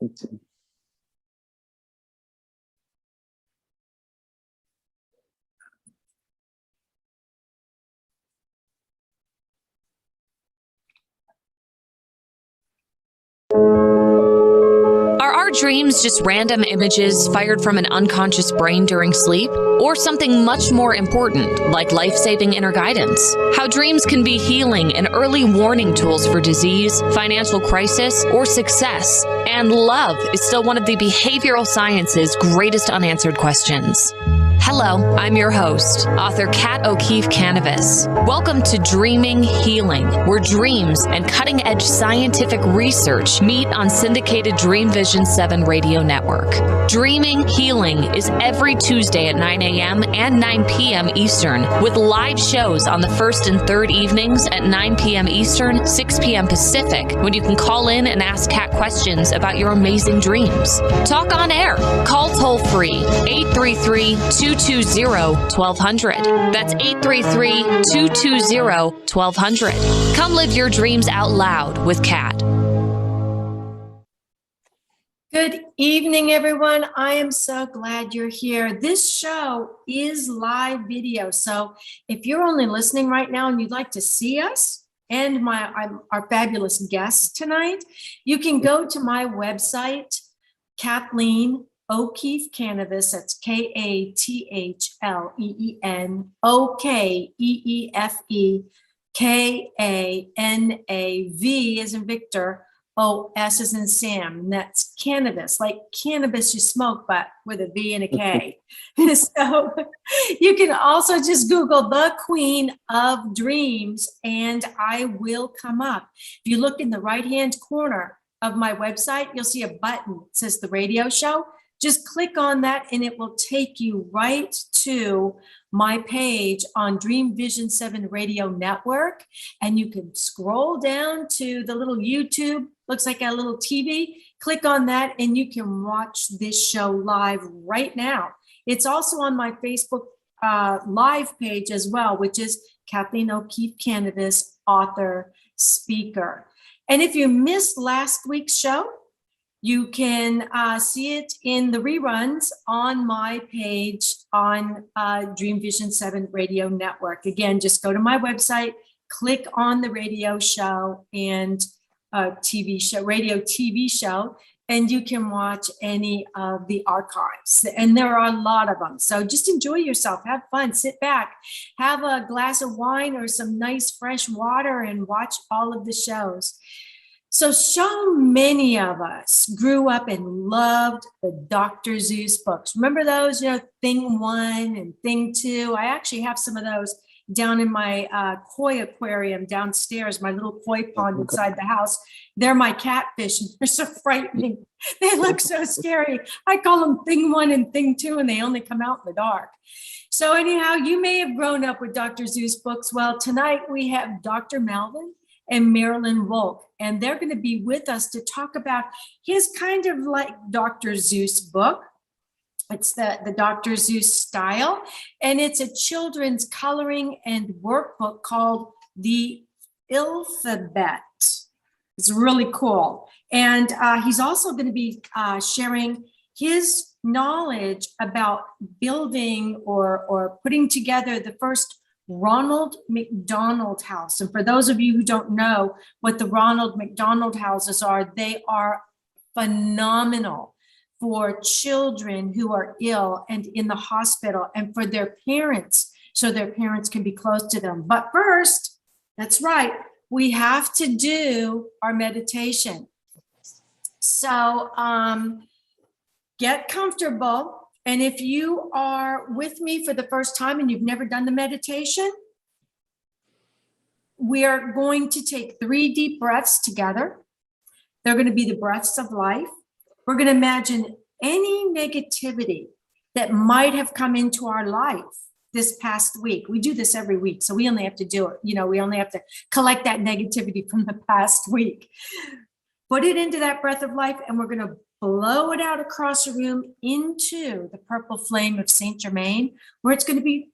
Are our dreams just random images fired from an unconscious brain during sleep? Or something much more important, like life-saving inner guidance? How dreams can be healing and early warning tools for disease, financial crisis, or success. And love is still one of the behavioral science's greatest unanswered questions. Hello, I'm your host, author Kat O'Keefe Kanavos. Welcome to Dreaming Healing, where dreams and cutting-edge scientific research meet on syndicated Dream Vision 7 radio network. Dreaming Healing is every Tuesday at 9 a.m. and 9 p.m. Eastern, with live shows on the first and third evenings at 9 p.m. Eastern, 6 p.m. Pacific, when you can call in and ask Kat questions about your amazing dreams. Talk on air. Call toll-free, 833-220-1200. That's 833-220-1200. Come live your dreams out loud with Kat. Good evening, everyone. I am so glad you're here. This show is live video. So if you're only listening right now and you'd like to see us and our fabulous guests tonight, you can go to my website, Kathleen O'Keefe Kanavos, that's KATHLEEN as in Victor, OS as in Sam, and that's cannabis, like cannabis you smoke, but with a V and a K. So you can also just Google the Queen of Dreams and I will come up. If you look in the right-hand corner of my website, you'll see a button that says the radio show. Just click on that and it will take you right to my page on Dream Vision 7 Radio Network. And you can scroll down to the little YouTube, looks like a little TV. Click on that and you can watch this show live right now. It's also on my Facebook live page as well, which is Kathleen O'Keefe Kanavos, author, speaker. And if you missed last week's show, you can see it in the reruns on my page on Dream Vision 7 Radio Network. Again, just go to my website, click on the radio show and radio TV show, and you can watch any of the archives. And there are a lot of them. So just enjoy yourself, have fun, sit back, have a glass of wine or some nice fresh water and watch all of the shows. So many of us grew up and loved the Dr. Seuss books. Remember those, Thing 1 and Thing 2? I actually have some of those down in my koi aquarium downstairs, my little koi pond inside the house. They're my catfish and they're so frightening. They look so scary. I call them Thing 1 and Thing 2 and they only come out in the dark. So anyhow, you may have grown up with Dr. Seuss books. Well, tonight we have Dr. Melvyn and Marilyn Wolk, and they're going to be with us to talk about his kind of like Dr. Seuss book. It's the Dr. Seuss style, and it's a children's coloring and workbook called the Ill-Phabet. It's really cool. And he's also going to be sharing his knowledge about building or putting together the first Ronald McDonald House. And for those of you who don't know what the Ronald McDonald Houses are, they are phenomenal for children who are ill and in the hospital and for their parents, so their parents can be close to them. But first, that's right, we have to do our meditation. So get comfortable. And if you are with me for the first time and you've never done the meditation, we are going to take 3 deep breaths together. They're going to be the breaths of life. We're going to imagine any negativity that might have come into our life this past week. We do this every week, so we only have to do it. We only have to collect that negativity from the past week. Put it into that breath of life, and we're going to blow it out across the room into the purple flame of Saint Germain, where it's going to be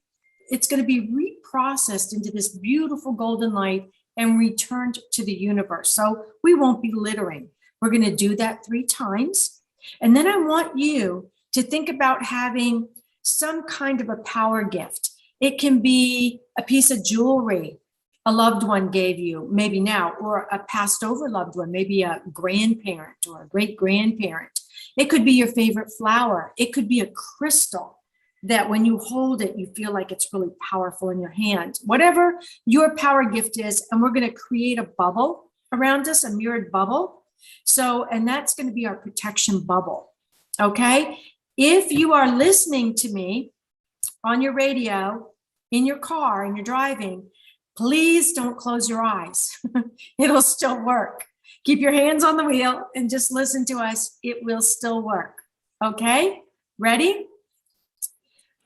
reprocessed into this beautiful golden light and returned to the universe. So we won't be littering. We're going to do that 3 times. And then I want you to think about having some kind of a power gift. It can be a piece of jewelry a loved one gave you, maybe now, or a passed over loved one, maybe a grandparent or a great grandparent. It could be your favorite flower. It could be a crystal that when you hold it, you feel like it's really powerful in your hand. Whatever your power gift is, and we're going to create a bubble around us, a mirrored bubble. So, and that's going to be our protection bubble. Okay. If you are listening to me on your radio, in your car, and you're driving, please don't close your eyes. It'll still work. Keep your hands on the wheel and just listen to us. It will still work. Okay, ready?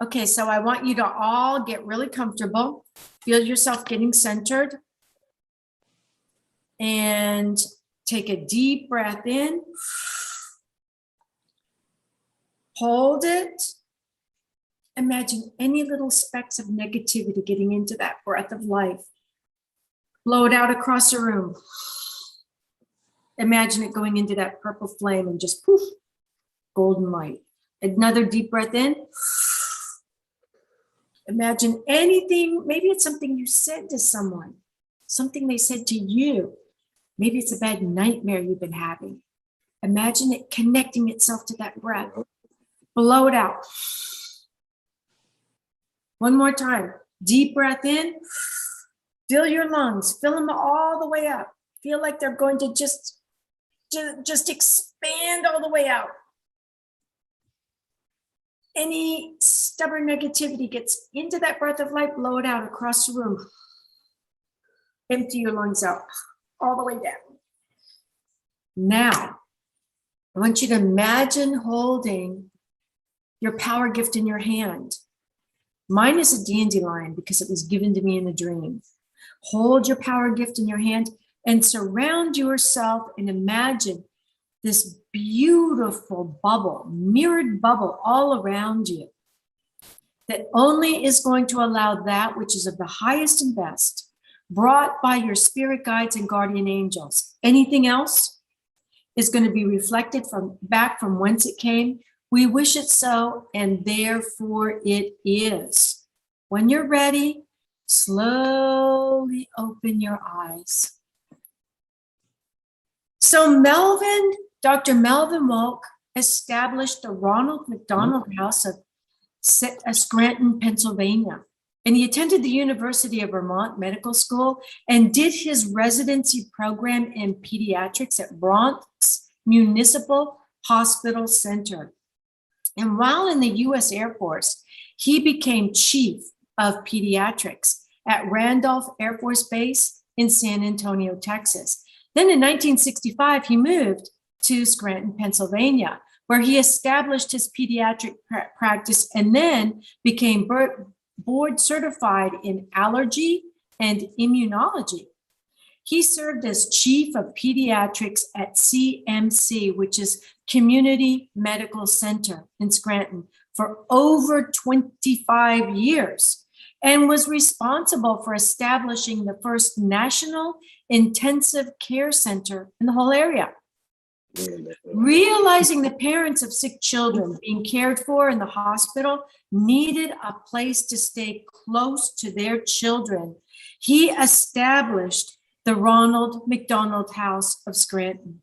Okay, so I want you to all get really comfortable. Feel yourself getting centered. And take a deep breath in. Hold it. Imagine any little specks of negativity getting into that breath of life. Blow it out across the room. Imagine it going into that purple flame and just poof, golden light. Another deep breath in. Imagine anything, maybe it's something you said to someone, something they said to you. Maybe it's a bad nightmare you've been having. Imagine it connecting itself to that breath. Blow it out. One more time. Deep breath in. Fill your lungs. Fill them all the way up. Feel like they're going to just expand all the way out. Any stubborn negativity gets into that breath of life, blow it out across the room. Empty your lungs out all the way down. Now, I want you to imagine holding your power gift in your hand. Mine is a dandelion because it was given to me in a dream. Hold your power gift in your hand and surround yourself and imagine this beautiful bubble, mirrored bubble all around you that only is going to allow that which is of the highest and best brought by your spirit guides and guardian angels. Anything else is going to be reflected back from whence it came. We wish it so, and therefore it is. When you're ready, slowly open your eyes. So Dr. Melvyn Wolk established the Ronald McDonald House of Scranton, Pennsylvania. And he attended the University of Vermont Medical School and did his residency program in pediatrics at Bronx Municipal Hospital Center. And while in the U.S. Air Force, he became Chief of Pediatrics at Randolph Air Force Base in San Antonio, Texas. Then in 1965, he moved to Scranton, Pennsylvania, where he established his pediatric practice and then became board certified in allergy and immunology. He served as Chief of Pediatrics at CMC, which is Community Medical Center in Scranton, for over 25 years, and was responsible for establishing the first national intensive care center in the whole area. Realizing the parents of sick children being cared for in the hospital needed a place to stay close to their children, he established the Ronald McDonald House of Scranton.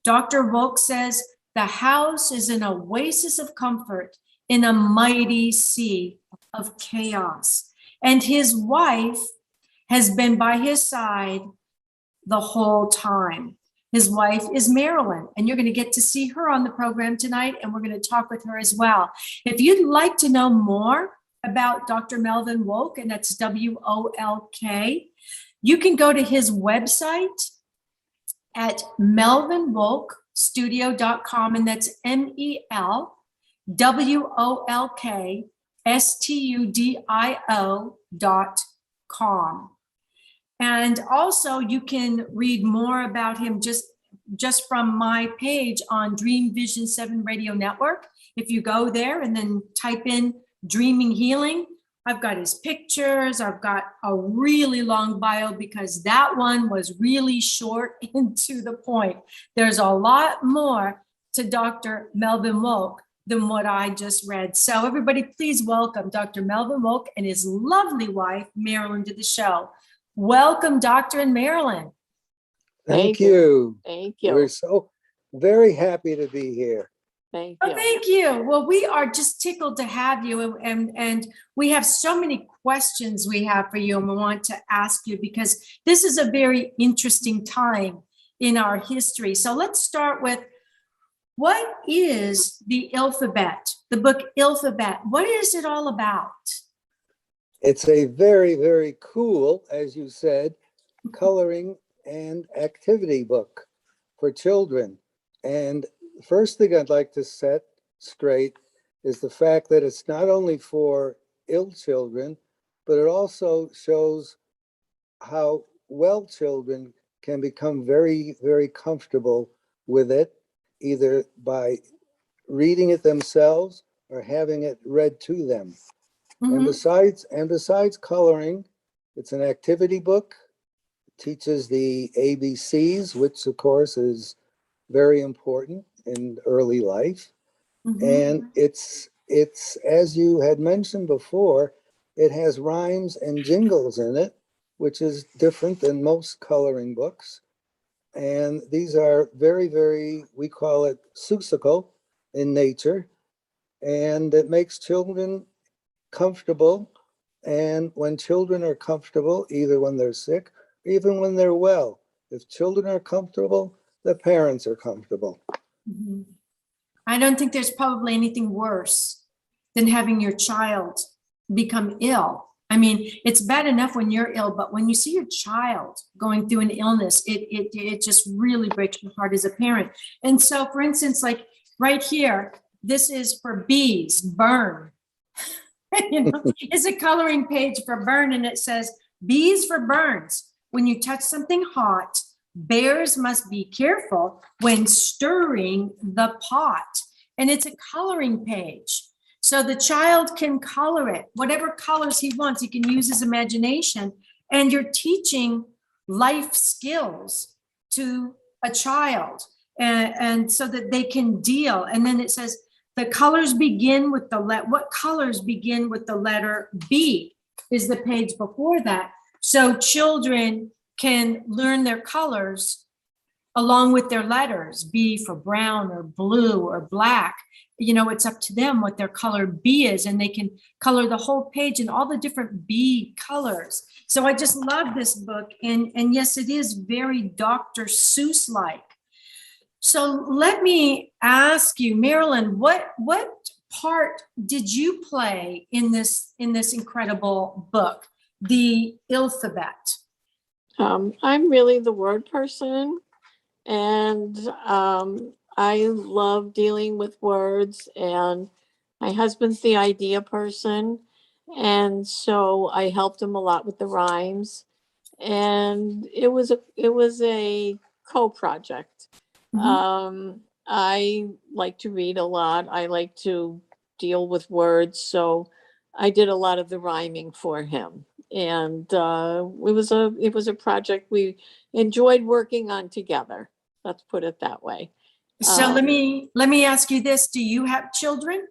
Dr. Wolk says the house is an oasis of comfort in a mighty sea of chaos. And his wife has been by his side the whole time. His wife is Marilyn, and you're going to get to see her on the program tonight, and we're going to talk with her as well. If you'd like to know more about Dr. Melvyn Wolk, and that's W-O-L-K, you can go to his website at melvynwolkstudio.com, and that's melvynwolkstudio.com. And also you can read more about him just from my page on Dream Vision 7 Radio Network. If you go there and then type in Dreaming Healing, I've got his pictures. I've got a really long bio because that one was really short and to the point. There's a lot more to Dr. Melvyn Wolk than what I just read. So everybody, please welcome Dr. Melvyn Wolk and his lovely wife, Marilyn, to the show. Welcome, Doctor and Marilyn. Thank you. Thank you. We're so very happy to be here. Thank Oh, you. thank you. Well, we are just tickled to have you, and we have so many questions we have for you and we want to ask you because this is a very interesting time in our history. So let's start with, what is the Ill-Phabet, the book Ill-Phabet? What is it all about? It's a very, very cool, as you said, coloring and activity book for children. And the first thing I'd like to set straight is the fact that it's not only for ill children, but it also shows how well children can become very, very comfortable with it, either by reading it themselves or having it read to them. And besides coloring, it's an activity book. It teaches the ABCs, which of course is very important in early life. And it's, as you had mentioned before, it has rhymes and jingles in it, which is different than most coloring books. And these are very, very, we call it susical in nature. And it makes children comfortable. And when children are comfortable, either when they're sick, or even when they're well, if children are comfortable, the parents are comfortable. I don't think there's probably anything worse than having your child become ill. I mean, it's bad enough when you're ill, but when you see your child going through an illness, it just really breaks your heart as a parent. And so, for instance, like right here, this is for bees, burn. You know, it's a coloring page for burn, and it says, bees for burns. When you touch something hot, bears must be careful when stirring the pot. And it's a coloring page. So the child can color it, whatever colors he wants. He can use his imagination. And you're teaching life skills to a child, and so that they can deal. And then it says, the colors begin with what colors begin with the letter B is the page before that. So children can learn their colors along with their letters, B for brown or blue or black. You know, it's up to them what their color B is, and they can color the whole page in all the different B colors. So I just love this book. And yes, it is very Dr. Seuss-like. So let me ask you, Marilyn, what part did you play in this incredible book, the Ill-Phabet? I'm really the word person, and I love dealing with words, and my husband's the idea person, and so I helped him a lot with the rhymes, and it was a co-project. I like to read a lot. I like to deal with words, so I did a lot of the rhyming for him. And it was a project we enjoyed working on together. Let's put it that way. So let me ask you this: do you have children?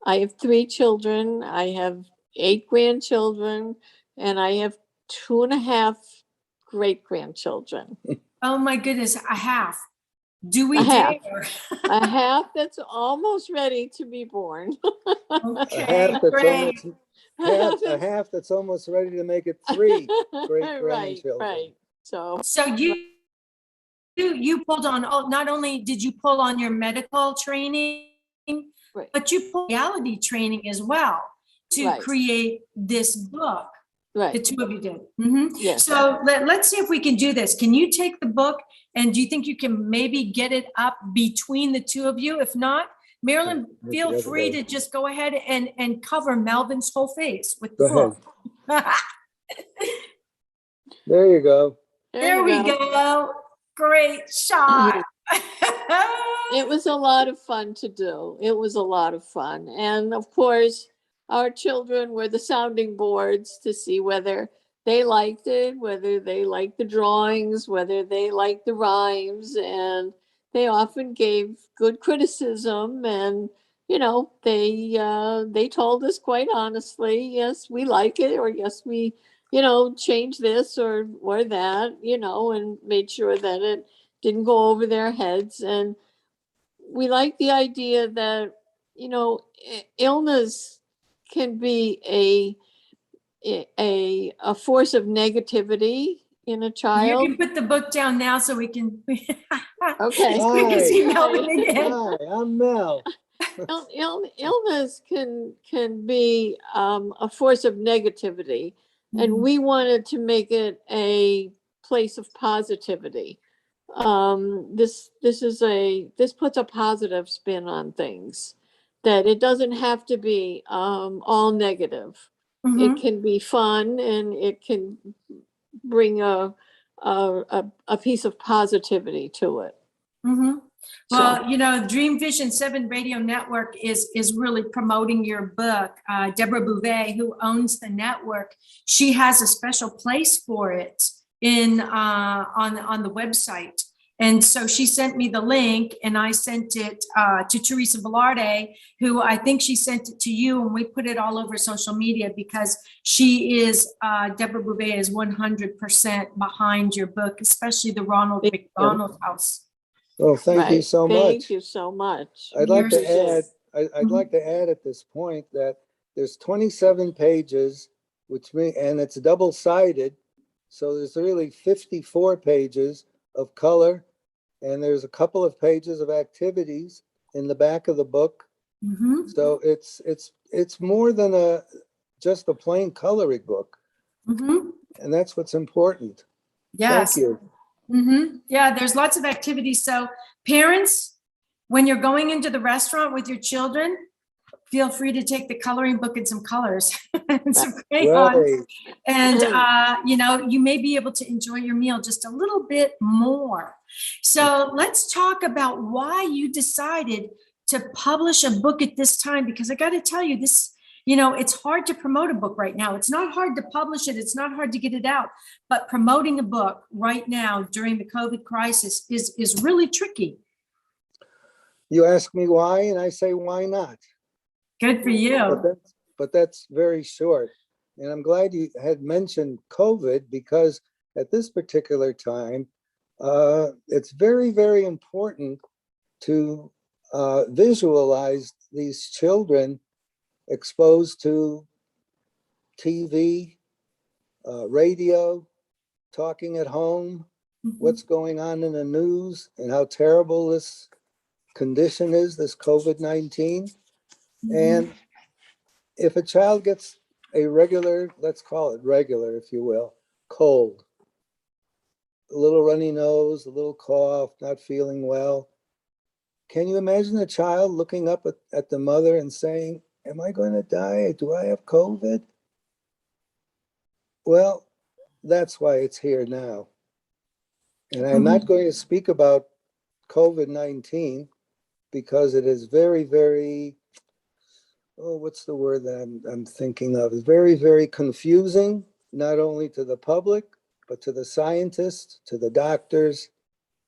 I have 3 children. I have 8 grandchildren, and I have 2.5 great grandchildren. Oh my goodness, a half. Do we A half. dare? A half that's almost ready to be born. Okay, great. A half that's almost ready to make it 3 great grandchildren. Right. So you pulled on, not only did you pull on your medical training, right. but you pulled reality training as well to Right. create this book. Right. The 2 of you did. Mm-hmm. Yes. So let's see if we can do this. Can you take the book, and do you think you can maybe get it up between the 2 of you? If not, Marilyn, feel free to just go ahead and cover Melvyn's whole face with the book. There you go. There we go. Great shot. It was a lot of fun to do. It was a lot of fun. And of course, our children were the sounding boards to see whether they liked it, whether they liked the drawings, whether they liked the rhymes, and they often gave good criticism. And they told us quite honestly, yes, we like it, or yes, we change this or that, and made sure that it didn't go over their heads. And we like the idea that illness can be a force of negativity in a You child. can put the book down now so we can. Okay. So we can see Melvyn Hi. again. Hi, I'm Mel. Illness can be a force of negativity, and we wanted to make it a place of positivity. This puts a positive spin on things, that it doesn't have to be all negative. Mhm. It can be fun, and it can bring a piece of positivity to it. Mhm. So- Well, Dream Vision 7 Radio Network is really promoting your book. Deborah Bouvet, who owns the network, she has a special place for it on the website. And so she sent me the link, and I sent it to Teresa Velarde, who I think she sent it to you, and we put it all over social media because Deborah Bouvet is 100% behind your book, especially the Ronald McDonald House. Well, thank you so much. Thank you so much. I'd like to Yours add, I'd like to add at this point that there's 27 pages, and it's double-sided. So there's really 54 pages of color, and there's a couple of pages of activities in the back of the book. Mhm. So it's more than just a plain coloring book, Mhm. and that's what's important. Yes. Thank you. Yeah, there's lots of activities. So parents, when you're going into the restaurant with your children, feel free to take the coloring book and some colors and some crayons. Right. And, you may be able to enjoy your meal just a little bit more. So let's talk about why you decided to publish a book at this time, because I got to tell you this, it's hard to promote a book right now. It's not hard to publish it. It's not hard to get it out, but promoting a book right now during the COVID crisis is really tricky. You ask me why, and I say, why not? Good for you. But that's very short. And I'm glad you had mentioned COVID, because at this particular time, it's very, very important to visualize these children exposed to TV, radio, talking at home, what's going on in the news, and how terrible this condition is, this COVID-19. And if a child gets a regular, let's call it regular, if you will, cold, a little runny nose, a little cough, not feeling well, can you imagine a child looking up at the mother and saying, am I going to die? Do I have COVID? Well, that's why it's here now. And I'm not going to speak about COVID-19 because it is very, very, what's the word that I'm thinking of? It's very, very confusing, not only to the public, but to the scientists, to the doctors.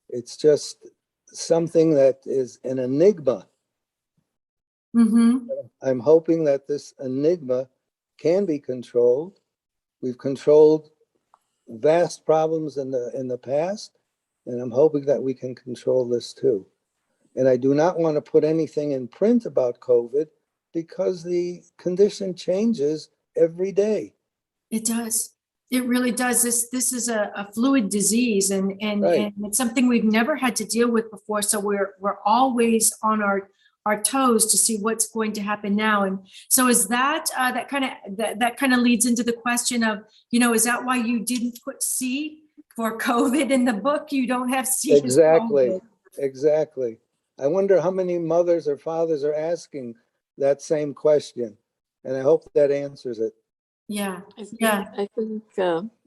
It's just something that is an enigma. I'm hoping that this enigma can be controlled. We've controlled vast problems in the past, and I'm hoping that we can control this too. And I do not want to put anything in print about COVID because the condition changes every day. It does. It really does. This is a fluid disease, and Right. it's something we've never had to deal with before. So we're always on our toes to see what's going to happen now. And so is that that kind of leads into the question of, is that why you didn't put C for COVID in the book? You don't have C. Exactly. Exactly. I wonder how many mothers or fathers are asking that same question, and I hope that answers it. Yeah.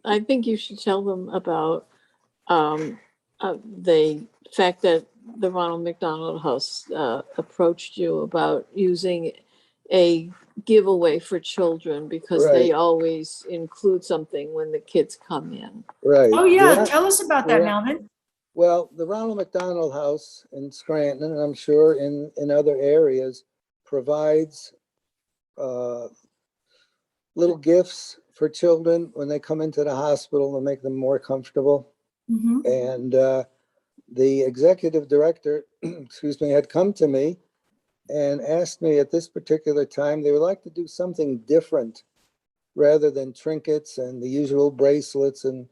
I think you should tell them about the fact that the Ronald McDonald House approached you about using a giveaway for children because they Right. always include something when the kids come in. Right. Oh, yeah. Tell us about that, Yeah. Melvyn. Well, the Ronald McDonald House in Scranton, and I'm sure in other areas, provides little gifts for children when they come into the hospital to make them more comfortable. Mhm. And the executive director, excuse me, had come to me and asked me at this particular time, they would like to do something different rather than trinkets and the usual bracelets and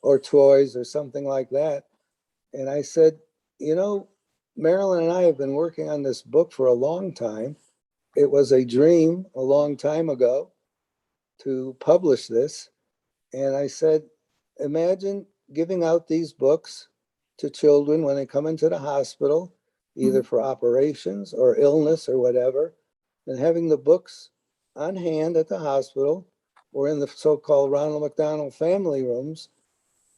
or toys or something like that. And I said, you know, Marilyn and I have been working on this book for a long time. It was a dream a long time ago to publish this. And I said, imagine giving out these books to children when they come into the hospital, either for operations or illness or whatever, and having the books on hand at the hospital or in the so-called Ronald McDonald family rooms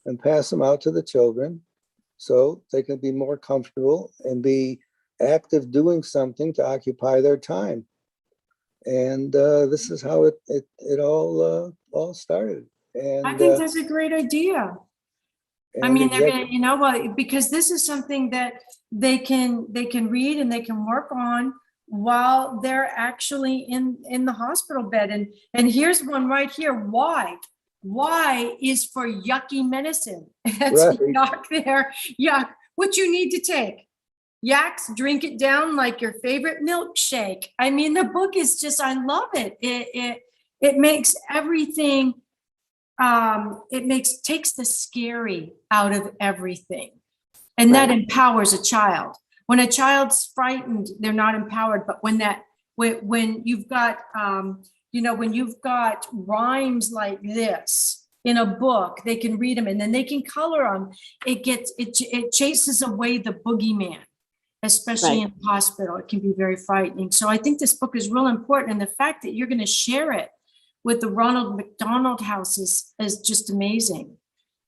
and pass them out to the children so they can be more comfortable and be active doing something to occupy their time. And this is how it all started. And I think that's a great idea. I mean, they're gonna, you know, well, because this is something that they can read and they can work on while they're actually in the hospital bed. And here's one right here. Why is for yucky medicine. That's Right. yuck there. Yuck. What you need to take. Yaks, drink it down like your favorite milkshake. I mean, the book is just, I love it. It makes everything, takes the scary out of everything. And that empowers a child. When a child's frightened, they're not empowered. But when you've got, when you've got rhymes like this in a book, they can read them and then they can color them. It chases away the boogeyman, especially in the hospital. It can be very frightening. So I think this book is real important. And the fact that you're going to share it with the Ronald McDonald House is just amazing.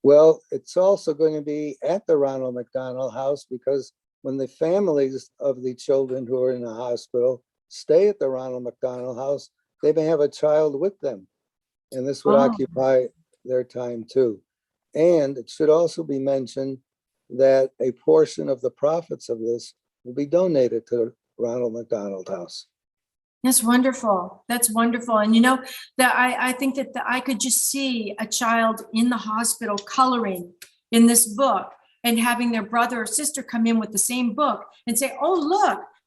Well, it's also going to be at the Ronald McDonald House because when the families of the children who are in the hospital stay at the Ronald McDonald House, they may have a child with them. And this would occupy their time too. And it should also be mentioned that a portion of the profits of this will be donated to the Ronald McDonald House. That's wonderful. That's wonderful. And you know, that I think that I could just see a child in the hospital coloring in this book and having their brother or sister come in with the same book and say, oh,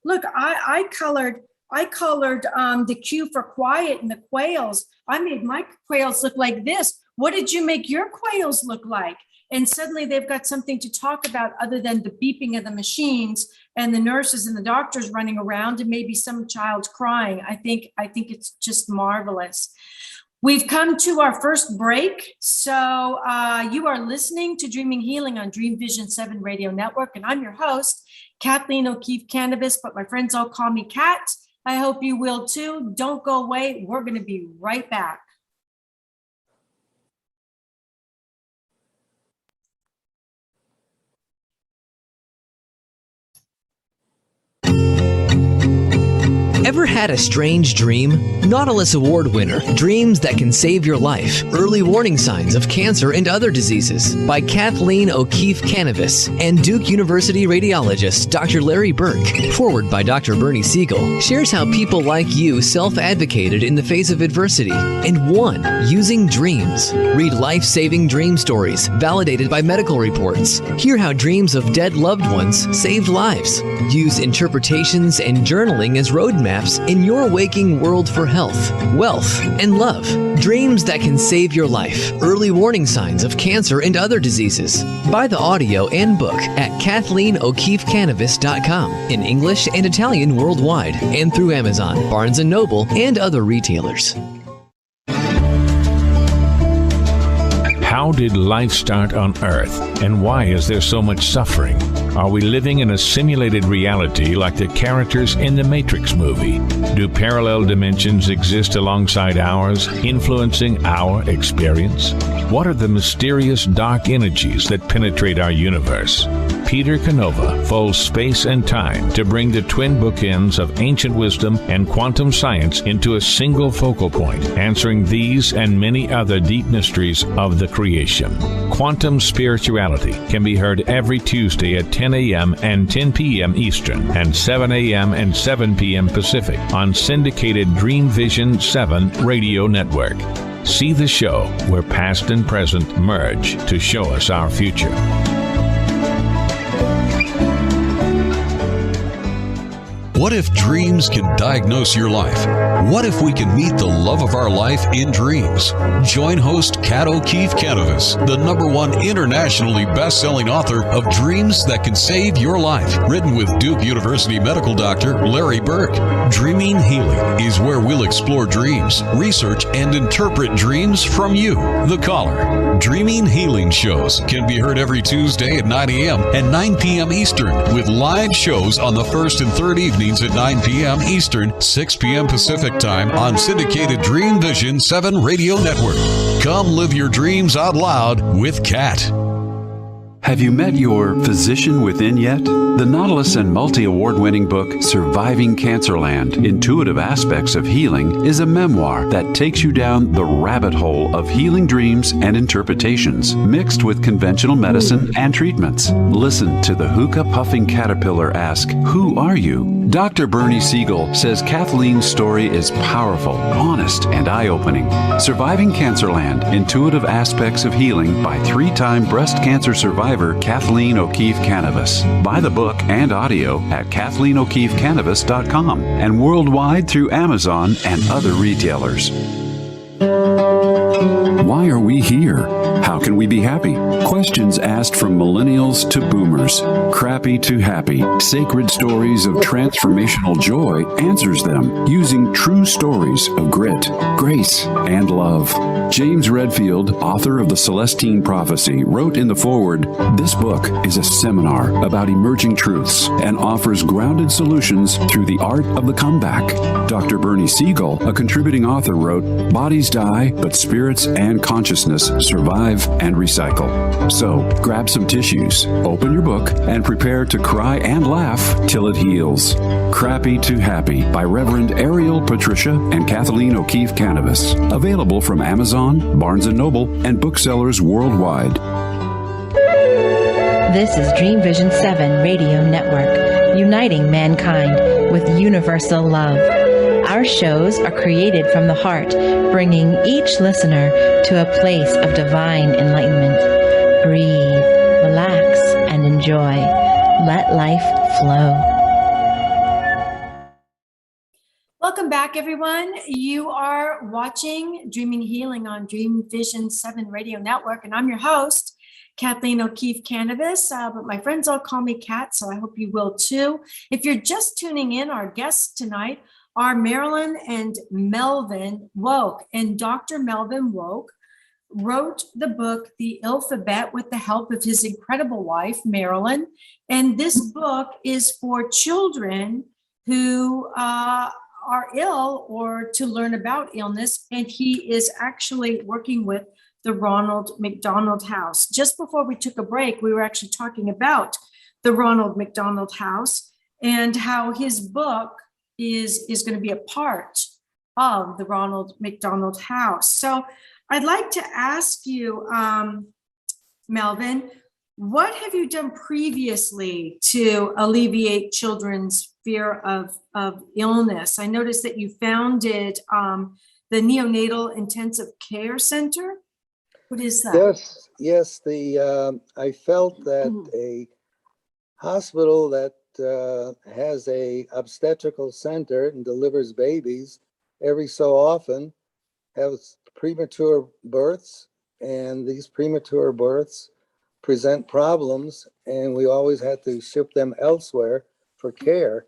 look, I colored the Q for quiet and the quails. I made my quails look like this. What did you make your quails look like? And suddenly they've got something to talk about other than the beeping of the machines and the nurses and the doctors running around and maybe some child crying. I think it's just marvelous. We've come to our first break. So you are listening to Dreaming Healing on Dream Vision 7 Radio Network. And I'm your host, Kathleen O'Keefe Kanavos, but my friends all call me Kat. I hope you will too. Don't go away. We're going to be right back. Ever had a strange dream? Nautilus Award winner, Dreams That Can Save Your Life, Early Warning Signs of Cancer and Other Diseases by Kathleen O'Keefe Kanavos and Duke University radiologist Dr. Larry Burke. Forward by Dr. Bernie Siegel, shares how people like you self-advocated in the face of adversity and won using dreams. Read life-saving dream stories validated by medical reports. Hear how dreams of dead loved ones saved lives. Use interpretations and journaling as roadmaps in your waking world for health, wealth, and love. Dreams That Can Save Your Life. Early Warning Signs of Cancer and Other Diseases. Buy the audio and book at KathleenO'KeefeKanavos.com in English and Italian worldwide and through Amazon, Barnes & Noble, and other retailers. How did life start on Earth, and why is there so much suffering? Are we living in a simulated reality like the characters in the Matrix movie? Do parallel dimensions exist alongside ours, influencing our experience? What are the mysterious dark energies that penetrate our universe? Peter Canova fills space and time to bring the twin bookends of ancient wisdom and quantum science into a single focal point, answering these and many other deep mysteries of the creation. Quantum Spirituality can be heard every Tuesday at 10 a.m. and 10 p.m. Eastern and 7 a.m. and 7 p.m. Pacific on syndicated Dream Vision 7 radio network. See the show where past and present merge to show us our future. What if dreams can diagnose your life? What if we can meet the love of our life in dreams? Join host Kat O'Keefe Kanavos, the #1 internationally best-selling author of Dreams That Can Save Your Life, written with Duke University medical doctor Larry Burke. Dreaming Healing is where we'll explore dreams, research, and interpret dreams from you, the caller. Dreaming Healing shows can be heard every Tuesday at 9 a.m. and 9 p.m. Eastern, with live shows on the first and third evenings at 9 p.m. Eastern, 6 p.m. Pacific Time on syndicated Dream Vision 7 radio network. Come live your dreams out loud with Kat. Have you met your physician within yet? The Nautilus and multi-award-winning book, Surviving Cancerland: Intuitive Aspects of Healing, is a memoir that takes you down the rabbit hole of healing dreams and interpretations, mixed with conventional medicine and treatments. Listen to the hookah-puffing caterpillar ask, "Who are you?" Dr. Bernie Siegel says Kathleen's story is powerful, honest, and eye-opening. Surviving Cancerland: Intuitive Aspects of Healing by 3-time breast cancer survivor Kathleen O'Keefe Kanavos. Buy the book and audio at KathleenO'KeefeKanavos.com and worldwide through Amazon and other retailers. Why are we here? How can we be happy? Questions asked from millennials to boomers. Crappy to happy. Sacred Stories of Transformational Joy answers them using true stories of grit, grace, and love. James Redfield, author of The Celestine Prophecy, wrote in the foreword, "This book is a seminar about emerging truths and offers grounded solutions through the art of the comeback." Dr. Bernie Siegel, a contributing author, wrote, "Bodies die, but spirits and consciousness survive and recycle." So, grab some tissues, open your book, and prepare to cry and laugh till it heals. Crappy to Happy by Reverend Ariel Patricia and Kathleen O'Keefe Kanavos. Available from Amazon, Barnes & Noble, and booksellers worldwide. This is Dream Vision 7 Radio Network, uniting mankind with universal love. Our shows are created from the heart, bringing each listener to a place of divine enlightenment. Breathe, relax, and enjoy. Let life flow. Welcome back, everyone. You are watching Dreaming Healing on Dream Vision 7 Radio Network, and I'm your host, Kathleen O'Keefe Kanavos, but my friends all call me Kat, so I hope you will too. If you're just tuning in, our guests tonight are Marilyn and Melvyn Wolk, and Dr. Melvyn Wolk wrote the book, The Ill-Phabet, with the help of his incredible wife, Marilyn, and this book is for children who are ill or to learn about illness, and he is actually working with the Ronald McDonald House. Just before we took a break, we were actually talking about the Ronald McDonald House and how his book is going to be a part of the Ronald McDonald House. So I'd like to ask you, Melvyn, what have you done previously to alleviate children's fear of illness? I noticed that you founded the Neonatal Intensive Care Center. What is that? Yes. I felt that a hospital that has a obstetrical center and delivers babies every so often has premature births, and these premature births present problems, and we always had to ship them elsewhere for care.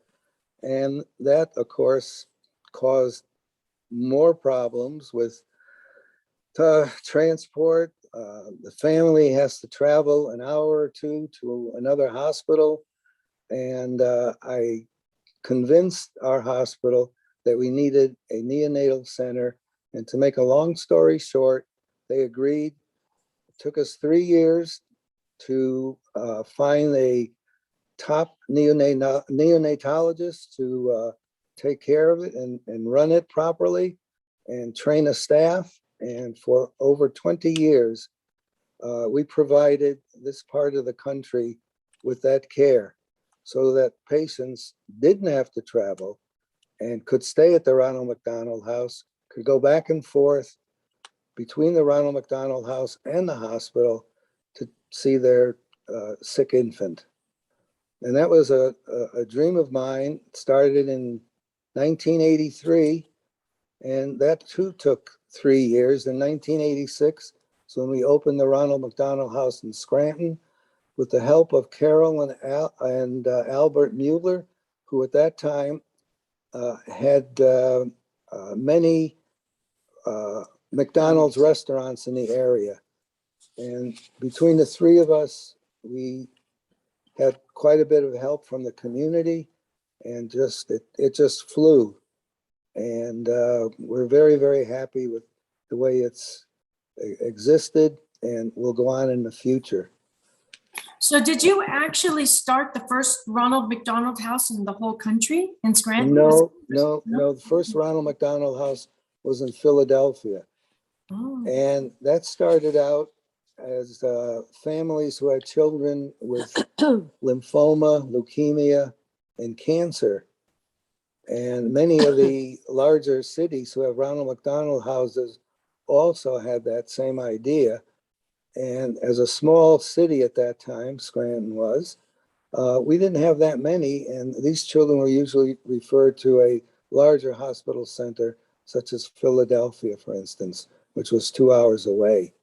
And that, of course, caused more problems with transport. The family has to travel an hour or two to another hospital. And I convinced our hospital that we needed a neonatal center. And to make a long story short, they agreed. It took us 3 years to find a top neonatologist to take care of it and run it properly and train a staff. And for over 20 years, we provided this part of the country with that care so that patients didn't have to travel and could stay at the Ronald McDonald House, could go back and forth between the Ronald McDonald House and the hospital to see their sick infant. And that was a dream of mine. It started in 1983, and that too took 3 years. In 1986, so when we opened the Ronald McDonald House in Scranton, with the help of Carol and Albert Mueller, who at that time had many McDonald's restaurants in the area. And between the three of us, we had quite a bit of help from the community, and it just flew. And we're very, very happy with the way it's existed and will go on in the future. So did you actually start the first Ronald McDonald House in the whole country in Scranton? No. The first Ronald McDonald House was in Philadelphia. Oh. And that started out as families who had children with lymphoma, leukemia, and cancer. And many of the larger cities who have Ronald McDonald houses also had that same idea. And as a small city at that time, Scranton was, we didn't have that many. And these children were usually referred to a larger hospital center, such as Philadelphia, for instance, which was 2 hours away.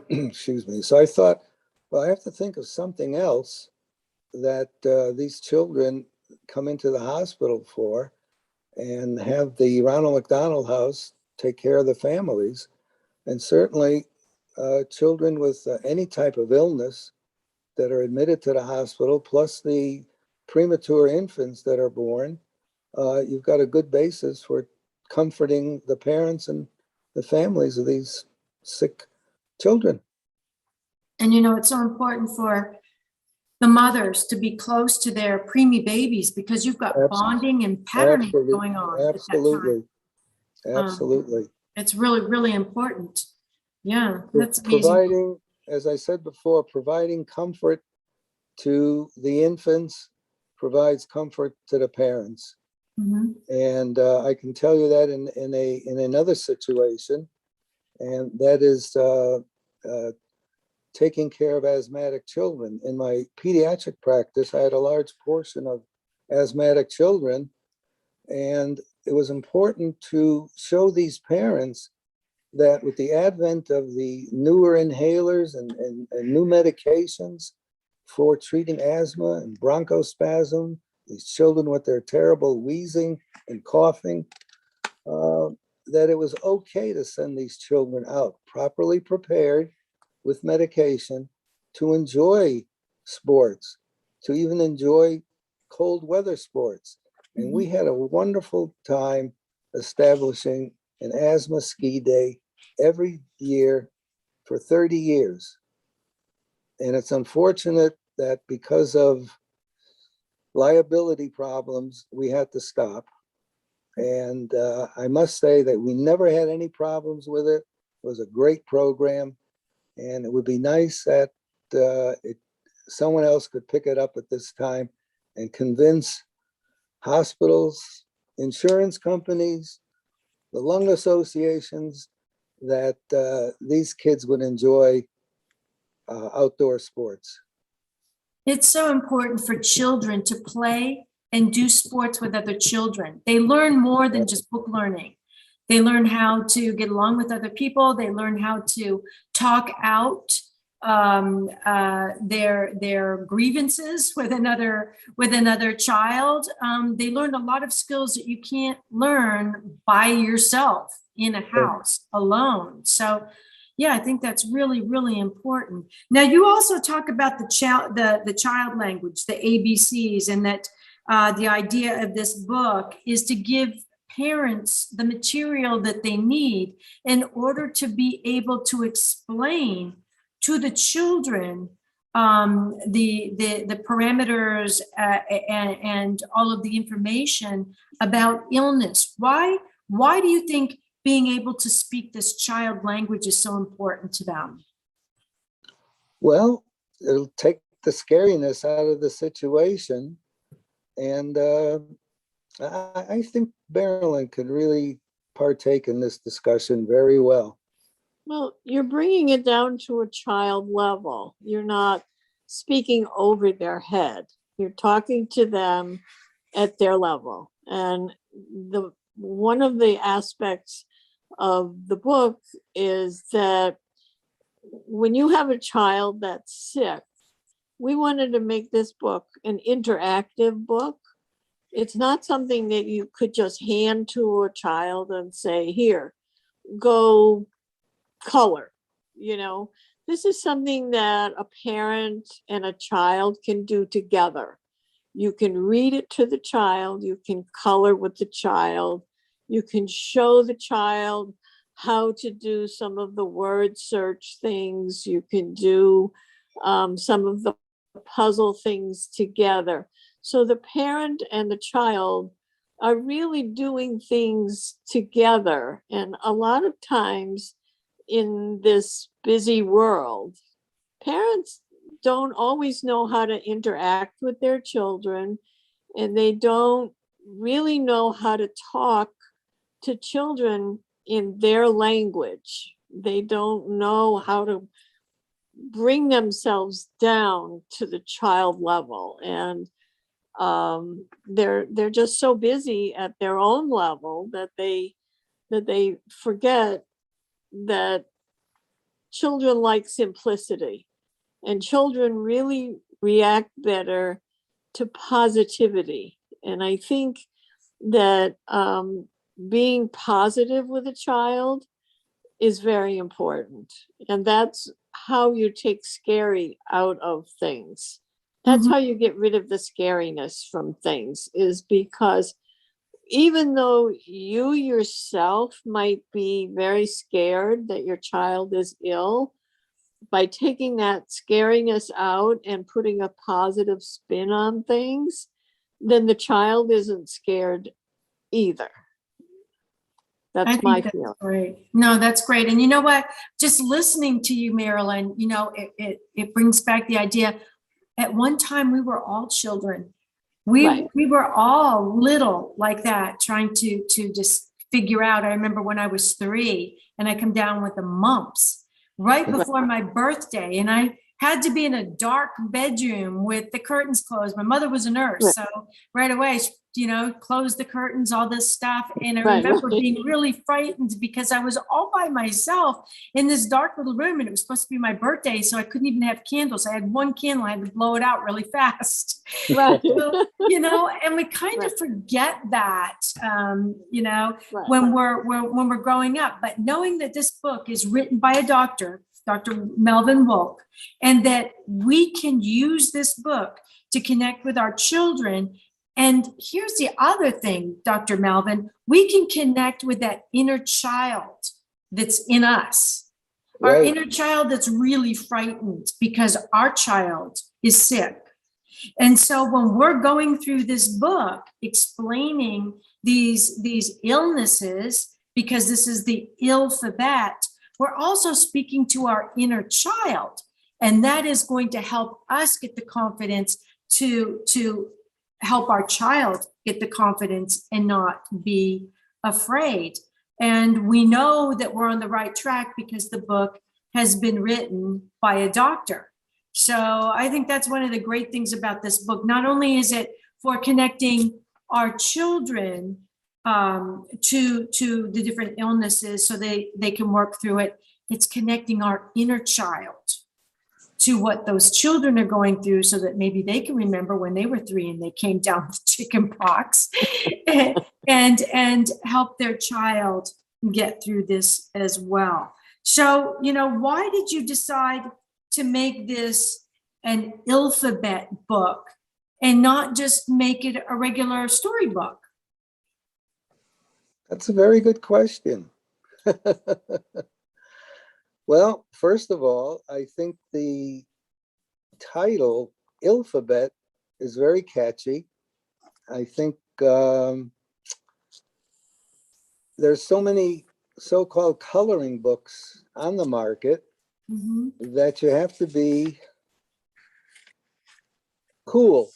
Excuse me. So I thought, well, I have to think of something else that these children come into the hospital for, and have the Ronald McDonald House take care of the families. And certainly children with any type of illness that are admitted to the hospital, plus the premature infants that are born, you've got a good basis for comforting the parents and the families of these sick children. And it's so important for the mothers to be close to their preemie babies, because you've got bonding and patterning going on. Absolutely. Absolutely. It's really, really important. Yeah, that's amazing. Providing, as I said before, providing comfort to the infants provides comfort to the parents. Mm-hmm. And I can tell you that in another situation, and that is taking care of asthmatic children. In my pediatric practice, I had a large portion of asthmatic children, and it was important to show these parents that with the advent of the newer inhalers and new medications for treating asthma and bronchospasm, these children with their terrible wheezing and coughing, that it was okay to send these children out properly prepared with medication to enjoy sports, to even enjoy cold weather sports. And we had a wonderful time establishing an asthma ski day every year for 30 years. And it's unfortunate that because of liability problems, we had to stop. And I must say that we never had any problems with it. It was a great program. And it would be nice that someone else could pick it up at this time and convince hospitals, insurance companies, the lung associations that these kids would enjoy outdoor sports. It's so important for children to play and do sports with other children. They learn more than just book learning. They learn how to get along with other people. They learn how to talk out their grievances with another child. They learn a lot of skills that you can't learn by yourself in a house alone. So, yeah, I think that's really, really important. Now, you also talk about the child language, the ABCs, and that the idea of this book is to give parents the material that they need in order to be able to explain to the children the parameters and all of the information about illness. Why do you think being able to speak this child language is so important to them? Well, it'll take the scariness out of the situation. And I think Marilyn could really partake in this discussion very well. Well, you're bringing it down to a child level. You're not speaking over their head. You're talking to them at their level. And one of the aspects of the book is that when you have a child that's sick, we wanted to make this book an interactive book. It's not something that you could just hand to a child and say, here, go color. You know, this is something that a parent and a child can do together. You can read it to the child, you can color with the child, you can show the child how to do some of the word search things, you can do some of the puzzle things together. So the parent and the child are really doing things together. And a lot of times in this busy world, parents don't always know how to interact with their children, and they don't really know how to talk to children in their language. They don't know how to bring themselves down to the child level, and they're just so busy at their own level that they forget that children like simplicity, and children really react better to positivity. And I think that being positive with a child is very important. And that's how you take scary out of things. That's how you get rid of the scariness from things, is because even though you yourself might be very scared that your child is ill, by taking that scariness out and putting a positive spin on things, then the child isn't scared either. That's my feeling. Great. No, that's great. And you know what? Just listening to you, Marilyn, you know, it brings back the idea. At one time, we were all children. We were all little like that, trying to just figure out. I remember when I was 3 and I come down with the mumps right before my birthday, and I had to be in a dark bedroom with the curtains closed. My mother was a nurse, so right away, you know, closed the curtains, all this stuff. And I remember being really frightened because I was all by myself in this dark little room, and it was supposed to be my birthday, so I couldn't even have candles. I had one candle, I had to blow it out really fast. So, you know, and we kind of forget that, you know, when we're growing up. But knowing that this book is written by a doctor, Dr. Melvyn Wolk, and that we can use this book to connect with our children. And here's the other thing, Dr. Melvyn, we can connect with that inner child that's in us, our inner child that's really frightened because our child is sick. And so when we're going through this book explaining these illnesses, because this is the Ill-Phabet, we're also speaking to our inner child. And that is going to help us get the confidence to help our child get the confidence and not be afraid. And we know that we're on the right track because the book has been written by a doctor. So I think that's one of the great things about this book. Not only is it for connecting our children to the different illnesses so they can work through it, it's connecting our inner child to what those children are going through so that maybe they can remember when they were 3 and they came down with chicken pox and help their child get through this as well. So, you know, why did you decide to make this an Ill-Phabet book and not just make it a regular storybook? That's a very good question. Well, first of all, I think the title, Ill-Phabet, is very catchy. I think there's so many so-called coloring books on the market that you have to be cool.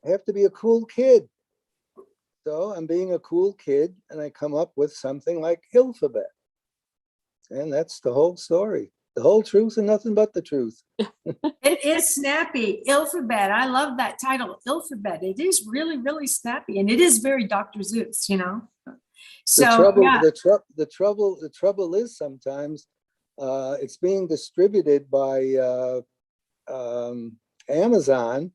I have to be a cool kid. So I'm being a cool kid, and I come up with something like Ill-Phabet. And that's the whole story. The whole truth and nothing but the truth. It is snappy. Ill-Phabet. I love that title, Ill-Phabet. It is really, really snappy, and it is very Dr. Seuss, you know. So the trouble is sometimes it's being distributed by Amazon,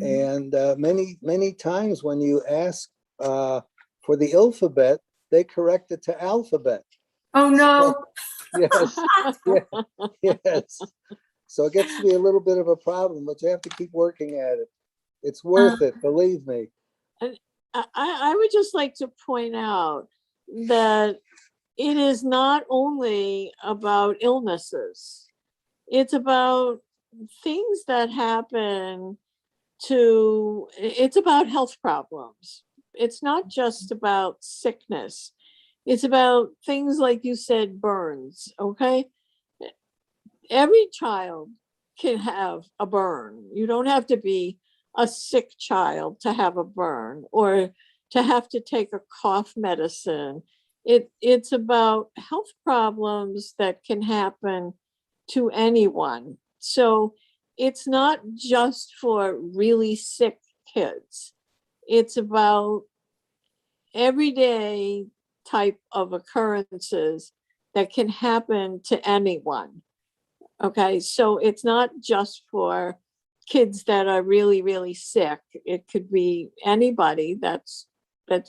and many times when you ask for the Ill-Phabet, they correct it to alphabet. Oh no! Yes. So it gets to be a little bit of a problem, but you have to keep working at it. It's worth it, believe me. And I would just like to point out that it is not only about illnesses. It's about things that happen it's about health problems. It's not just about sickness. It's about things like you said, burns, okay? Every child can have a burn. You don't have to be a sick child to have a burn or to have to take a cough medicine. It's about health problems that can happen to anyone. So it's not just for really sick kids. It's about everyday type of occurrences that can happen to anyone. Okay, so it's not just for kids that are really, really sick. It could be anybody that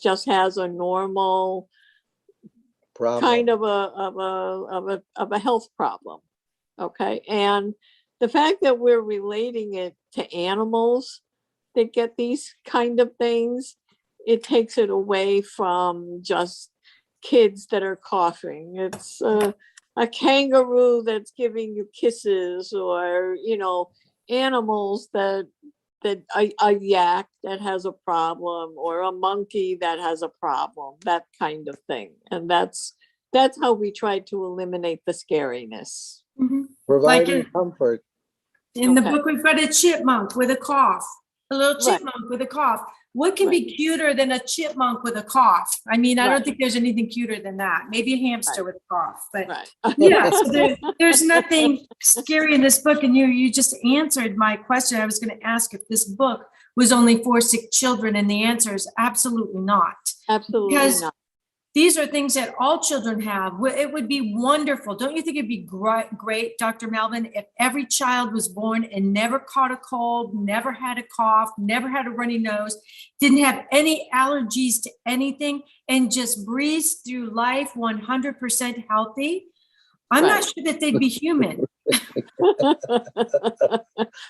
just has a normal problem. Kind of a health problem. Okay, and the fact that we're relating it to animals that get these kind of things, it takes it away from just kids that are coughing. It's a kangaroo that's giving you kisses, or animals that a yak that has a problem, or a monkey that has a problem, that kind of thing. And that's how we try to eliminate the scariness. Providing comfort. In the book, we've got a chipmunk with a cough, a little chipmunk with a cough. What can be cuter than a chipmunk with a cough? I mean, I don't think there's anything cuter than that. Maybe a hamster with a cough, but yeah, so there's nothing scary in this book. And you just answered my question. I was going to ask if this book was only for sick children, and the answer is absolutely not. Absolutely not. These are things that all children have. It would be wonderful. Don't you think it'd be great, Dr. Melvyn, if every child was born and never caught a cold, never had a cough, never had a runny nose, didn't have any allergies to anything, and just breezed through life 100% healthy? I'm not sure that they'd be human.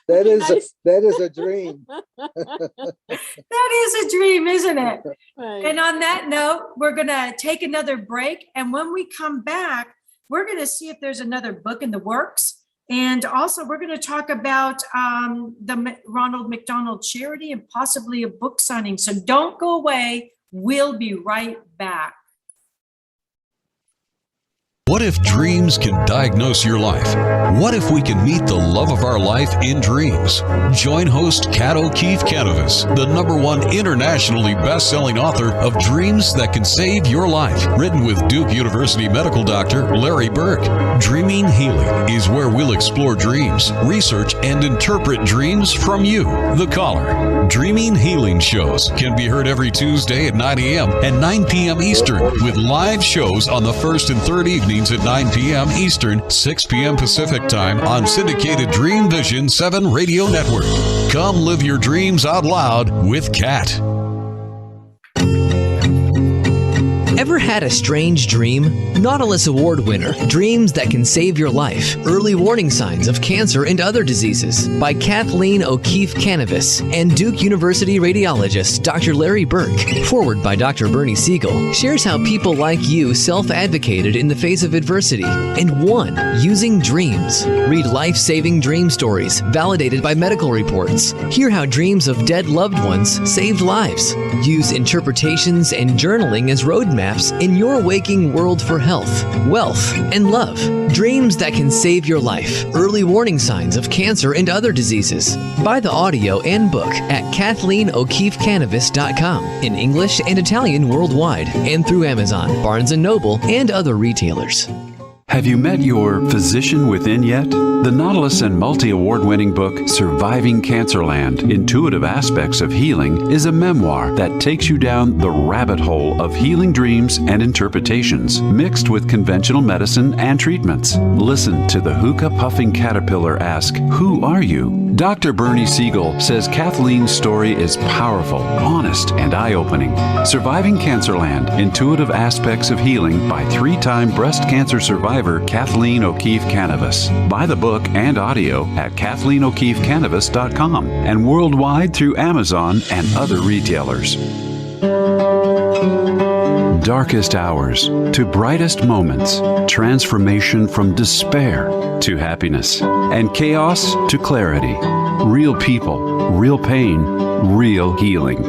That is a dream. That is a dream, isn't it? Right. And on that note, we're going to take another break. And when we come back, we're going to see if there's another book in the works. And also, we're going to talk about the Ronald McDonald Charity and possibly a book signing. So don't go away. We'll be right back. What if dreams can diagnose your life? What if we can meet the love of our life in dreams? Join host Kat O'Keefe Kanavos, the #1 internationally best-selling author of Dreams That Can Save Your Life, written with Duke University medical doctor Larry Burke. Dreaming Healing is where we'll explore dreams, research, and interpret dreams from you, the caller. Dreaming Healing shows can be heard every Tuesday at 9 a.m. and 9 p.m. Eastern, with live shows on the first and third evening at 9 p.m. Eastern, 6 p.m. Pacific Time on syndicated Dream Vision 7 Radio Network. Come live your dreams out loud with Kat. Ever had a strange dream? Nautilus Award winner, Dreams That Can Save Your Life, Early Warning Signs of Cancer and Other Diseases by Kathleen O'Keefe Kanavos and Duke University radiologist Dr. Larry Burke. Forward by Dr. Bernie Siegel, shares how people like you self-advocated in the face of adversity and won using dreams. Read life-saving dream stories validated by medical reports. Hear how dreams of dead loved ones saved lives. Use interpretations and journaling as roadmaps in your waking world for health, wealth, and love. Dreams That Can Save Your Life. Early Warning Signs of Cancer and Other Diseases. Buy the audio and book at KathleenO'KeefeCanavos.com in English and Italian worldwide and through Amazon, Barnes & Noble, and other retailers. Have you met your physician within yet? The Nautilus and multi-award-winning book, Surviving Cancerland, Intuitive Aspects of Healing, is a memoir that takes you down the rabbit hole of healing dreams and interpretations, mixed with conventional medicine and treatments. Listen to the hookah-puffing caterpillar ask, "Who are you?" Dr. Bernie Siegel says Kathleen's story is powerful, honest, and eye-opening. Surviving Cancerland, Intuitive Aspects of Healing by three-time breast cancer survivor Kathleen O'Keefe Kanavos. Buy the book and audio at KathleenO'KeefeCanavos.com and worldwide through Amazon and other retailers. Darkest hours to brightest moments, transformation from despair to happiness, and chaos to clarity. Real people, real pain, real healing.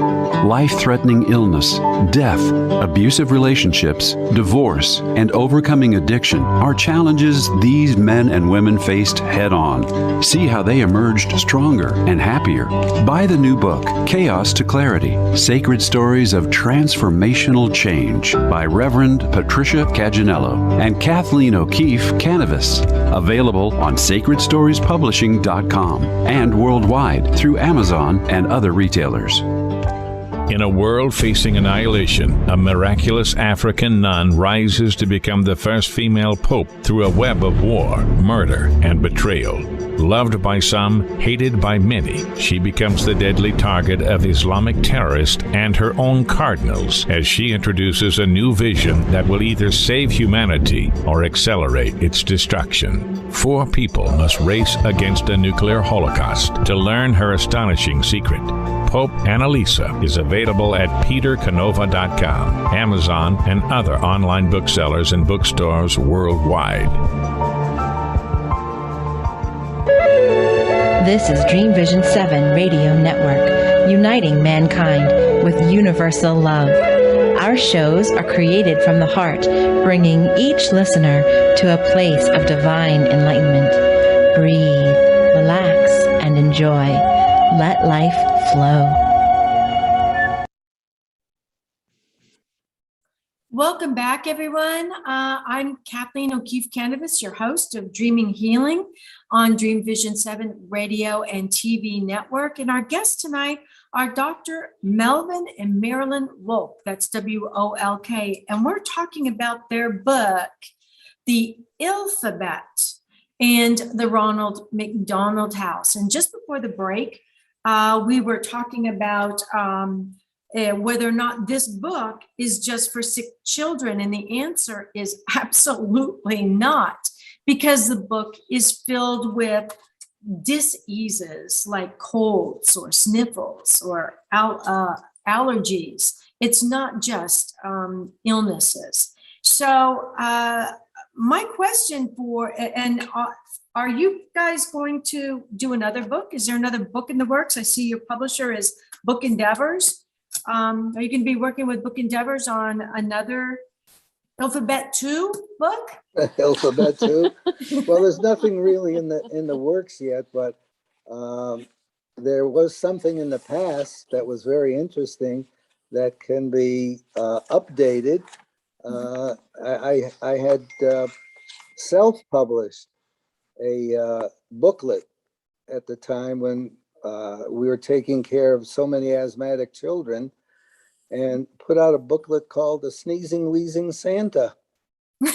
Life-threatening illness, death, abusive relationships, divorce, and overcoming addiction are challenges these men and women faced head-on. See how they emerged stronger and happier. Buy the new book, Chaos to Clarity, Sacred Stories of Transformational Change by Reverend Patricia Caginello and Kathleen O'Keefe Kanavos. Available on SacredStoriesPublishing.com and worldwide through Amazon and other retailers. In a world facing annihilation, a miraculous African nun rises to become the first female pope through a web of war, murder, and betrayal. Loved by some, hated by many, she becomes the deadly target of Islamic terrorists and her own cardinals as she introduces a new vision that will either save humanity or accelerate its destruction. 4 people must race against a nuclear holocaust to learn her astonishing secret. Pope Annalisa is available at petercanova.com, Amazon, and other online booksellers and bookstores worldwide. This is Dream Vision 7 Radio Network, uniting mankind with universal love. Our shows are created from the heart, bringing each listener to a place of divine enlightenment. Breathe, relax, and enjoy. Let life flow. Welcome back, everyone. I'm Kathleen O'Keefe Kanavos, your host of Dreaming Healing on Dream Vision 7 Radio and TV Network. And our guests tonight are Dr. Melvyn and Marilyn Wolk. That's W-O-L-K. And we're talking about their book, The Ill-Phabet and the Ronald McDonald House. And just before the break, we were talking about whether or not this book is just for sick children. And the answer is absolutely not, because the book is filled with diseases like colds or sniffles or allergies. It's not just illnesses. So my question are you guys going to do another book? Is there another book in the works? I see your publisher is Book Endeavors. Are you going to be working with Book Endeavors on another Ill-Phabet 2 book? Ill-Phabet 2? Well, there's nothing really in the works yet, but there was something in the past that was very interesting that can be updated. I had self-published a booklet at the time when we were taking care of so many asthmatic children, and put out a booklet called The Sneezing, Wheezing Santa. The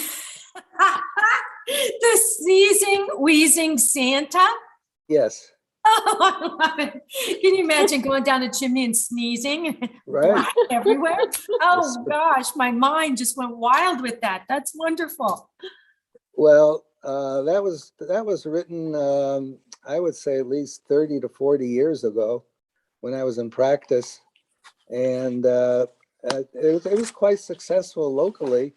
Sneezing, Wheezing Santa? Yes. Oh, I love it. Can you imagine going down a chimney and sneezing? Right. Black everywhere. Oh gosh, my mind just went wild with that. That's wonderful. Well, that was written, I would say at least 30 to 40 years ago when I was in practice. And it was quite successful locally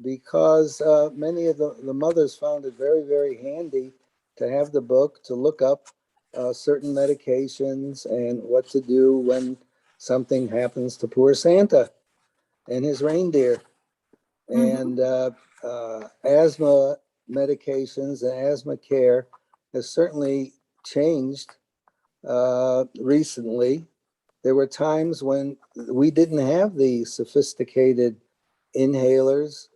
because many of the mothers found it very, very handy to have the book to look up certain medications and what to do when something happens to poor Santa and his reindeer. And asthma medications and asthma care has certainly changed recently. There were times when we didn't have the sophisticated inhalers,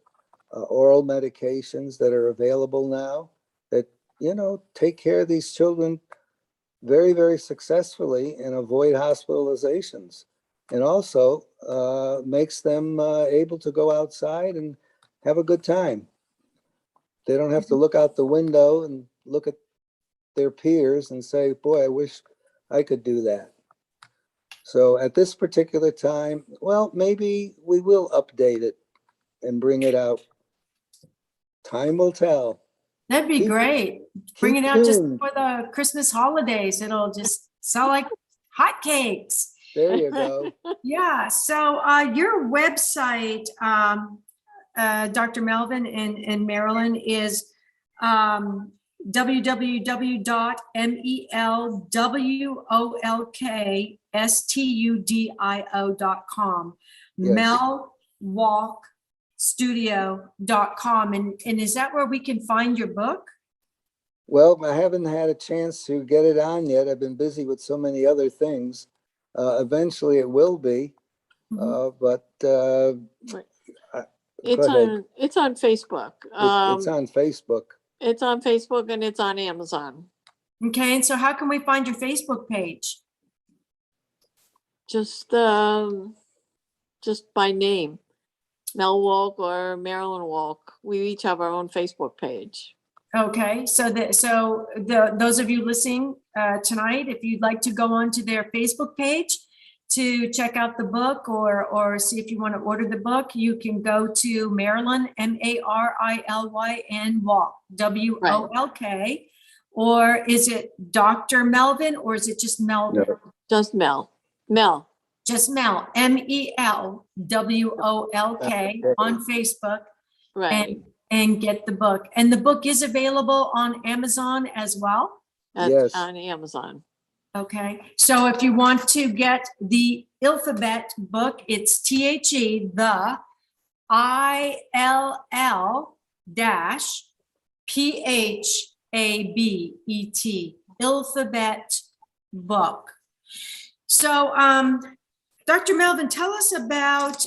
oral medications that are available now that, take care of these children very, very successfully and avoid hospitalizations. And also makes them able to go outside and have a good time. They don't have to look out the window and look at their peers and say, boy, I wish I could do that. So at this particular time, well, maybe we will update it and bring it out. Time will tell. That'd be great. Bring it out just for the Christmas holidays. It'll just sell like hotcakes. There you go. Yeah. So your website, Dr. Melvyn and Marilyn, is www.melwolkstudio.com. Yes. melwolkstudio.com. And is that where we can find your book? Well, I haven't had a chance to get it on yet. I've been busy with so many other things. Eventually it will be, but It's on Facebook. It's on Facebook. It's on Facebook and it's on Amazon. Okay, and so how can we find your Facebook page? Just by name, Mel Wolk or Marilyn Wolk. We each have our own Facebook page. Okay, so those of you listening tonight, if you'd like to go onto their Facebook page to check out the book or see if you want to order the book, you can go to Marilyn, Marilyn Wolk, WOLK, or is it Dr. Melvyn or is it just Mel? No. Just Mel. Just Mel, MELWOLK on Facebook. Right. And get the book. And the book is available on Amazon as well. Yes. On Amazon. Okay. So if you want to get the Ill-Phabet book, it's THE, the ILL-PHABET, Ill-Phabet book. So, Dr. Melvyn, tell us about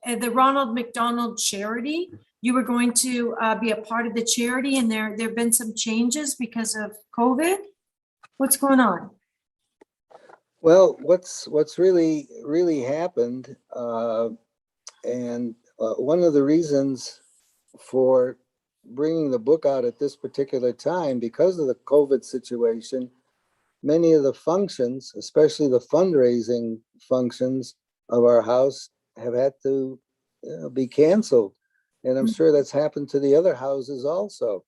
the Ronald McDonald charity. You were going to be a part of the charity, and there have been some changes because of COVID. What's going on? Well, what's really happened, and one of the reasons for bringing the book out at this particular time, because of the COVID situation, many of the functions, especially the fundraising functions of our house, have had to be canceled. And I'm sure that's happened to the other houses also.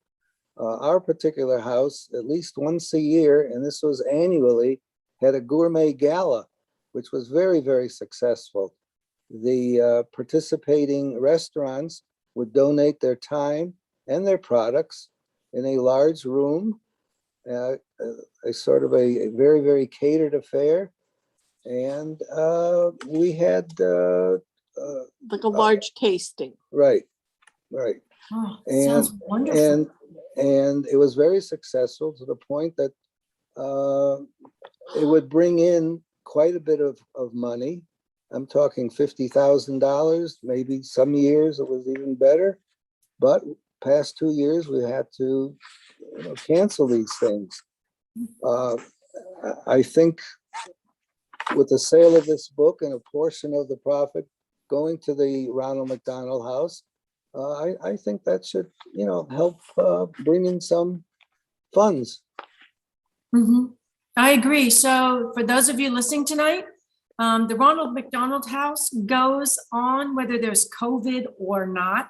Our particular house, at least once a year, and this was annually, had a gourmet gala, which was very, very successful. The participating restaurants would donate their time and their products in a large room, a sort of a very, very catered affair. And we had like a large tasting. Right. Oh, sounds wonderful. And it was very successful to the point that it would bring in quite a bit of money. I'm talking $50,000, maybe some years it was even better. But past 2 years, we had to cancel these things. I think with the sale of this book and a portion of the profit going to the Ronald McDonald House, I think that should, help bring in some funds. I agree. So for those of you listening tonight, the Ronald McDonald House goes on whether there's COVID or not,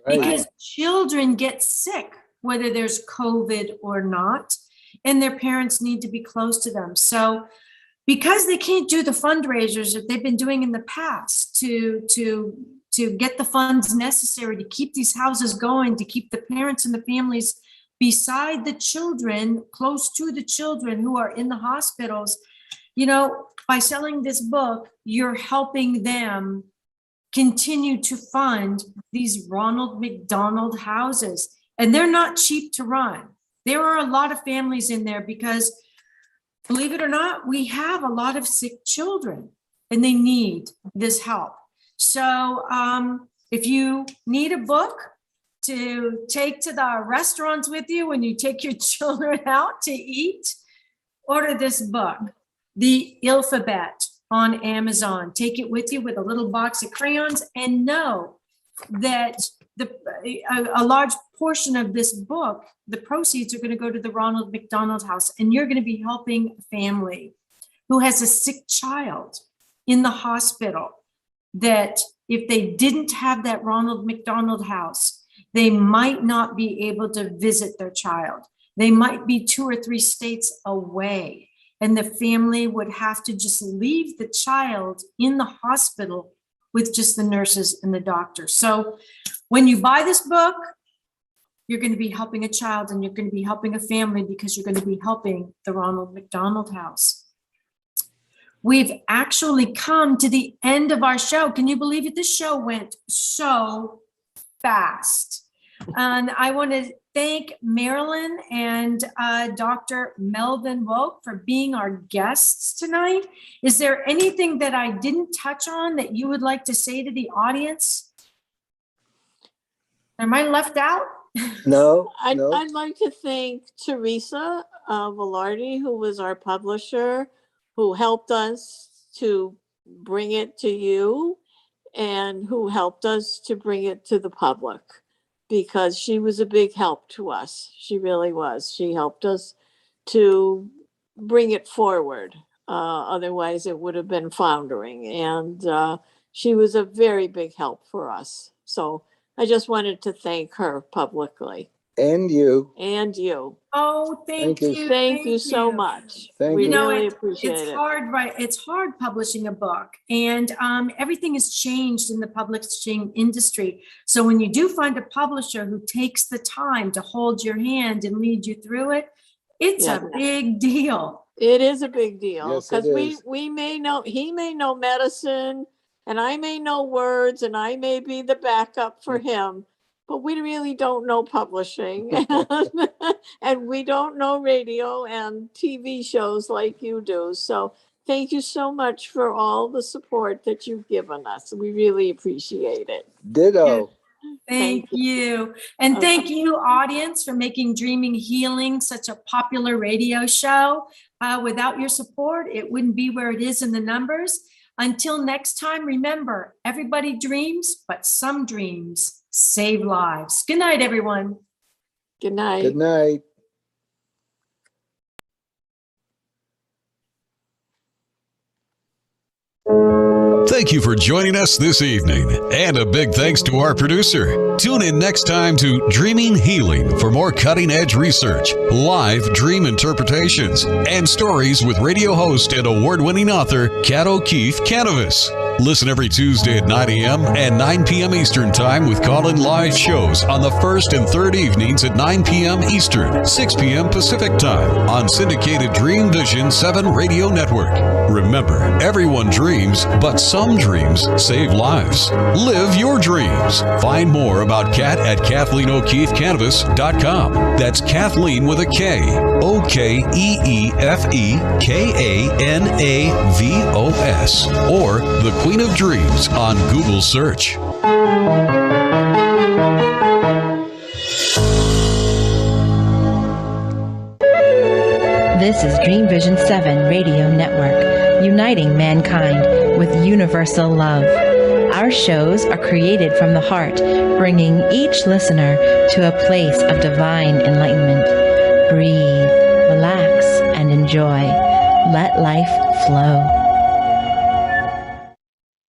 because children get sick whether there's COVID or not, and their parents need to be close to them. So because they can't do the fundraisers that they've been doing in the past to get the funds necessary to keep these houses going, to keep the parents and the families beside the children, close to the children who are in the hospitals, by selling this book, you're helping them continue to fund these Ronald McDonald houses. And they're not cheap to run. There are a lot of families in there because, believe it or not, we have a lot of sick children and they need this help. So if you need a book to take to the restaurants with you when you take your children out to eat, order this book, The Ill-Phabet, on Amazon. Take it with you with a little box of crayons, and know that a large portion of this book, the proceeds are going to go to the Ronald McDonald House, and you're going to be helping a family who has a sick child in the hospital that if they didn't have that Ronald McDonald House, they might not be able to visit their child. They might be 2 or 3 states away, and the family would have to just leave the child in the hospital with just the nurses and the doctors. So when you buy this book, you're going to be helping a child and you're going to be helping a family because you're going to be helping the Ronald McDonald House. We've actually come to the end of our show. Can you believe it? This show went so fast. And I want to thank Marilyn and Dr. Melvyn Wolk for being our guests tonight. Is there anything that I didn't touch on that you would like to say to the audience? Am I left out? No. I'd like to thank Teresa Velarde, who was our publisher, who helped us to bring it to you and who helped us to bring it to the public, because she was a big help to us. She really was. She helped us to bring it forward. Otherwise, it would have been floundering. And she was a very big help for us. So I just wanted to thank her publicly. And you. And you. Oh, thank you. Thank you so much. Thank you. Really appreciate it. It's hard, right? It's hard publishing a book, and everything has changed in the publishing industry. So when you do find a publisher who takes the time to hold your hand and lead you through it, it's a big deal. It is a big deal, because Yes, we may know, he may know medicine, and I may know words, and I may be the backup for him. But we really don't know publishing, and we don't know radio and TV shows like you do. So thank you so much for all the support that you've given us. We really appreciate it. Ditto. Thank you. And thank you, audience, for making Dreaming Healing such a popular radio show. Without your support, it wouldn't be where it is in the numbers. Until next time, remember, everybody dreams, but some dreams save lives. Good night, everyone. Good night. Good night. Thank you for joining us this evening, and a big thanks to our producer. Tune in next time to Dreaming Healing for more cutting-edge research, live dream interpretations, and stories with radio host and award-winning author Kat O'Keefe Kanavos. Listen every Tuesday at 9 a.m. and 9 p.m. Eastern Time with call-in live shows on the first and third evenings at 9 p.m. Eastern, 6 p.m. Pacific Time on syndicated Dream Vision 7 Radio Network. Remember, everyone dreams, but some dreams save lives. Live your dreams. Find more about Kat at KathleenO'KeefeKanavos.com. That's Kathleen with a K. OKEEFEKANAVOS. Or The Queen of Dreams on Google search. This is Dream Vision 7 Radio Network, uniting mankind with universal love. Our shows are created from the heart, bringing each listener to a place of divine enlightenment. Breathe. relax, and enjoy. Let life flow.